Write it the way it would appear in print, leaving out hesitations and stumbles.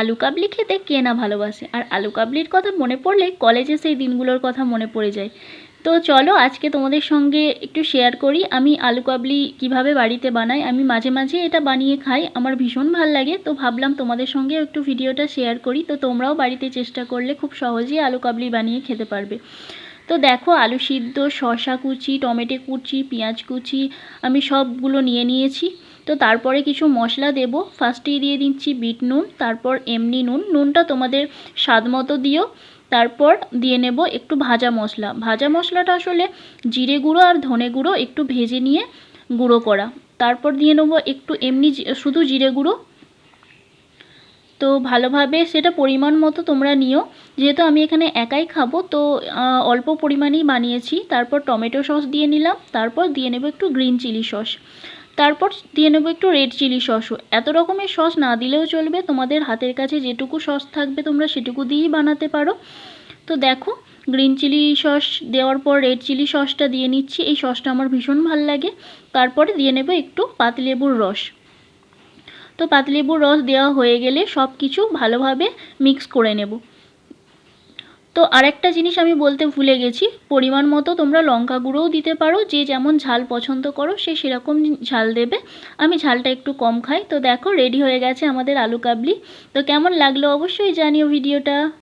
আলু কাবলি খেতে কে না ভালোবাসে, আর আলু কাবলির কথা মনে পড়লে কলেজে সেই দিনগুলোর কথা মনে পড়ে যায়। তো চলো আজকে তোমাদের সঙ্গে একটু শেয়ার করি আমি আলু কাবলি কীভাবে বাড়িতে বানাই। আমি মাঝে মাঝে এটা বানিয়ে খাই, আমার ভীষণ ভাল লাগে। তো ভাবলাম তোমাদের সঙ্গেও একটু ভিডিওটা শেয়ার করি, তো তোমরাও বাড়িতে চেষ্টা করলে খুব সহজেই আলু কাবলি বানিয়ে খেতে পারবে। তো দেখো আলু সিদ্ধ, শসা কুচি, টমেটো কুচি, পেঁয়াজ কুচি আমি সবগুলো নিয়ে নিয়েছি। তো তারপরে কিছু মশলা দেব। ফার্স্টেই দিয়ে দিচ্ছি বিট নুন, তারপর এমনি নুন, নুনটা তোমাদের স্বাদ মতো দিও। তারপর দিয়ে নেব একটু ভাজা মশলা। ভাজা মশলাটা আসলে জিরে গুঁড়ো আর ধনে গুঁড়ো একটু ভেজে নিয়ে গুঁড়ো করা। তারপর দিয়ে নেব একটু এমনি শুধু জিরে গুঁড়ো। তো ভালোভাবে সেটা পরিমাণ মতো তোমরা নিও, যেহেতু আমি এখানে একাই খাবো তো অল্প পরিমাণেই বানিয়েছি। তারপর টমেটো সস দিয়ে নিলাম, তারপর দিয়ে নেব একটু গ্রিন চিলি সস, তারপর দিয়ে নেব একটু রেড চিলি সসও। এত রকমের সস না দিলেও চলবে, তোমাদের হাতের কাছে যেটুকু সস থাকবে তোমরা সেটুকু দিয়েই বানাতে পারো। তো দেখো গ্রিন চিলি সস দেওয়ার পর রেড চিলি সসটা দিয়ে নিচ্ছি, এই সসটা আমার ভীষণ ভালো লাগে। তারপরে দিয়ে নেব একটু পাতিলেবুর রস। তো পাতিলেবুর রস দেওয়া হয়ে গেলে সব কিছু ভালোভাবে মিক্স করে নেব। তো আরেকটা জিনিস আমি বলতে ভুলে গেছি, পরিমাণ মতো তোমরা লঙ্কা গুঁড়োও দিতে পারো, যে যেমন ঝাল পছন্দ করো সে সেরকম ঝাল দেবে। আমি ঝালটা একটু কম খাই। তো দেখো রেডি হয়ে গেছে আমাদের আলু কাবলি। তো কেমন লাগলো অবশ্যই জানিও ভিডিওটা।